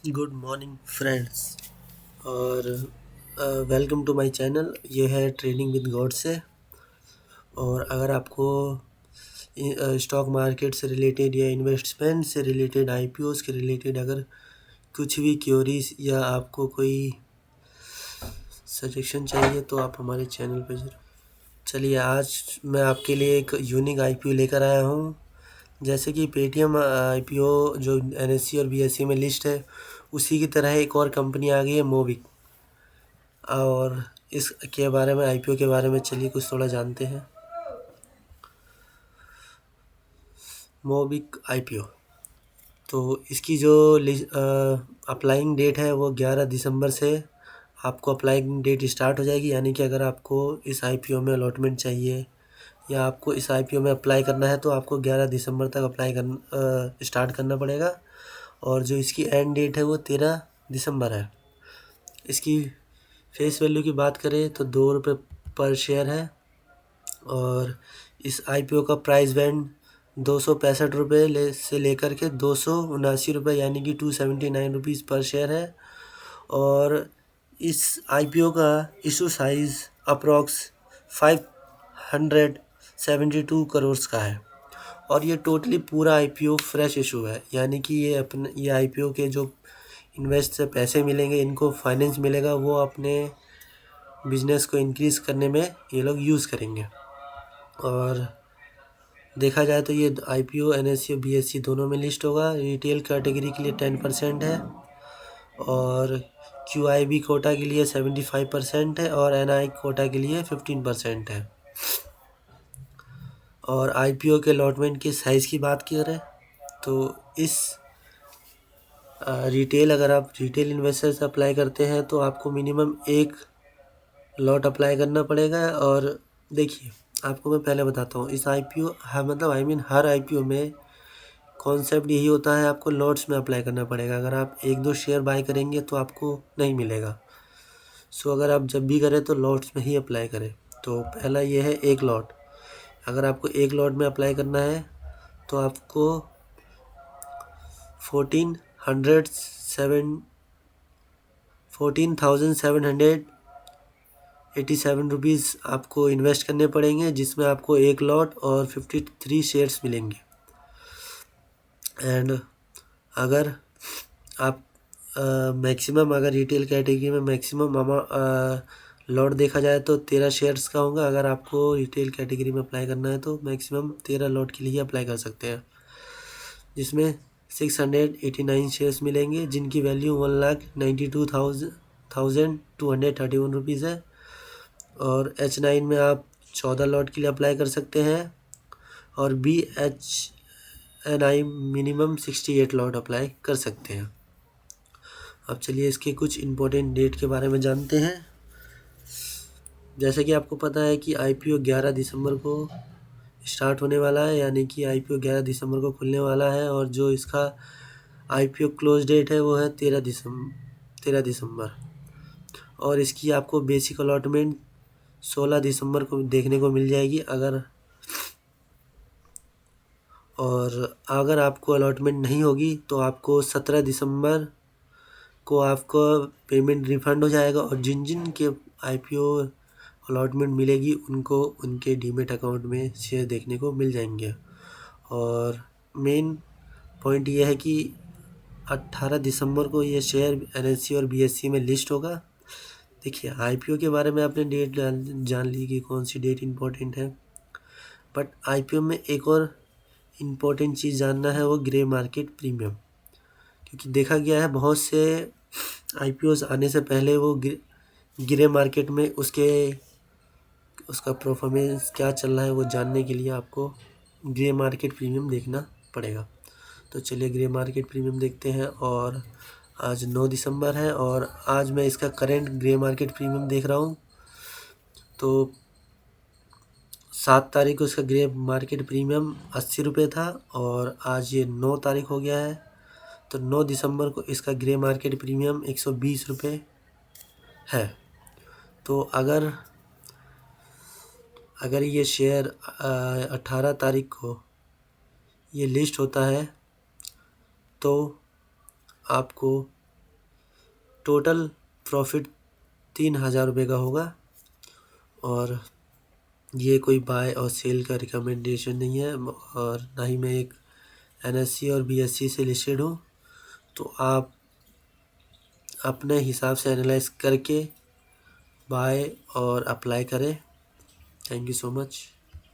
Good morning friends और welcome to my channel. ये है ट्रेडिंग विद गॉड से। और अगर आपको स्टॉक मार्केट से रिलेटेड या इन्वेस्टमेंट से रिलेटेड आईपीओस के रिलेटेड अगर कुछ भी क्योरीज या आपको कोई सजेशन चाहिए तो आप हमारे चैनल पर जरूर। चलिए, आज मैं आपके लिए एक यूनिक आईपीओ लेकर आया हूँ। जैसे कि पेटीएम आईपीओ जो एनएससी और बीएसई में लिस्ट है, उसी की तरह एक और कंपनी आ गई है मोबिक। और इसके बारे में आईपीओ के बारे में चलिए कुछ थोड़ा जानते हैं। मोबिक आईपीओ तो इसकी जो अप्लाइंग डेट है वो 11 दिसंबर से आपको अप्लाइंग डेट स्टार्ट हो जाएगी। यानी कि अगर आपको इस आईपीओ में अलॉटमेंट चाहिए या आपको इस आईपीओ में अप्लाई करना है तो आपको 11 दिसंबर तक अप्लाई स्टार्ट करना पड़ेगा। और जो इसकी एंड डेट है वो 13 दिसंबर है। इसकी फेस वैल्यू की बात करें तो 2 रुपये पर शेयर है। और इस आईपीओ का प्राइस बैंड 265 रुपये से लेकर के 279 रुपये यानी कि 279 रुपीज़ पर शेयर है। और इस आईपीओ का इशू साइज़ अप्रॉक्स 572 करोड़ का है। और ये टोटली पूरा आईपीओ फ्रेश इशू है। यानी कि ये आईपीओ के जो इन्वेस्ट से पैसे मिलेंगे, इनको फाइनेंस मिलेगा, वो अपने बिजनेस को इंक्रीज़ करने में ये लोग यूज़ करेंगे। और देखा जाए तो ये आईपीओ एनएससी और बीएससी दोनों में लिस्ट होगा। रिटेल कैटेगरी के लिए 10% है और क्यूआईबी कोटा के लिए 75% है और एनआई कोटा के लिए 15% है। और आईपीओ के अलॉटमेंट की साइज़ की बात करें तो इस अगर आप रिटेल इन्वेस्टर से अप्लाई करते हैं तो आपको मिनिमम एक लॉट अप्लाई करना पड़ेगा। और देखिए, आपको मैं पहले बताता हूँ, इस आईपीओ मतलब हर आईपीओ में कॉन्सेप्ट यही होता है, आपको लॉट्स में अप्लाई करना पड़ेगा। अगर आप एक दो शेयर बाय करेंगे तो आपको नहीं मिलेगा। सो अगर आप जब भी करें तो लॉट्स में ही अप्लाई करें। तो पहला ये है एक लॉट। अगर आपको एक लॉट में अप्लाई करना है तो आपको 14,787 रुपीज़ आपको इन्वेस्ट करने पड़ेंगे, जिसमें आपको एक लॉट और 53 शेयर्स मिलेंगे। एंड अगर आप मैक्सिमम अगर रिटेल कैटेगरी में मैक्सिमम लॉट देखा जाए तो 13 शेयर्स का होगा। अगर आपको रिटेल कैटेगरी में अप्लाई करना है तो मैक्सिमम 13 लॉट के लिए अप्लाई कर सकते हैं, जिसमें 689 शेयर्स मिलेंगे, जिनकी वैल्यू 1,92,231 रुपीज़ है। और H9 में आप 14 लॉट के लिए अप्लाई कर सकते हैं और BHNI मिनिमम 68 लॉट अप्लाई कर सकते हैं। अब चलिए इसके कुछ इम्पोर्टेंट डेट के बारे में जानते हैं। जैसे कि आपको पता है कि आईपीओ 11 दिसंबर को स्टार्ट होने वाला है, यानी कि आईपीओ 11 दिसंबर को खुलने वाला है। और जो इसका आईपीओ क्लोज डेट है वो है 13 दिसंबर। और इसकी आपको बेसिक अलॉटमेंट 16 दिसंबर को देखने को मिल जाएगी। अगर आपको अलॉटमेंट नहीं होगी तो आपको 17 दिसंबर को आपको पेमेंट रिफ़ंड हो जाएगा। और जिन जिन के आईपीओ अलॉटमेंट मिलेगी उनको उनके डीमेट अकाउंट में शेयर देखने को मिल जाएंगे। और मेन पॉइंट ये है कि 18 दिसंबर को ये शेयर एनएससी और बीएससी में लिस्ट होगा। देखिए, आईपीओ के बारे में आपने डेट जान ली कि कौन सी डेट इम्पोर्टेंट है, बट आईपीओ में एक और इम्पोर्टेंट चीज़ जानना है, वो ग्रे मार्केट प्रीमियम। क्योंकि देखा गया है बहुत से आईपीओस आने से पहले वो ग्रे मार्केट में उसका परफॉर्मेंस क्या चल रहा है वो जानने के लिए आपको ग्रे मार्केट प्रीमियम देखना पड़ेगा। तो चलिए ग्रे मार्केट प्रीमियम देखते हैं। और आज 9 दिसंबर है और आज मैं इसका करंट ग्रे मार्केट प्रीमियम देख रहा हूँ। तो 7 तारीख को इसका ग्रे मार्केट प्रीमियम 80 रुपये था और आज ये 9 तारीख हो गया है। तो 9 दिसंबर को इसका ग्रे मार्केट प्रीमियम 120 रुपये है। तो अगर ये शेयर 18 तारीख को ये लिस्ट होता है तो आपको टोटल प्रॉफिट 3000 रुपये का होगा। और ये कोई बाय और सेल का रिकमेंडेशन नहीं है, और ना ही मैं एक NSE और BSE से लिस्टेड हूँ। तो आप अपने हिसाब से एनालाइज करके बाय और अप्लाई करें। Thank you so much.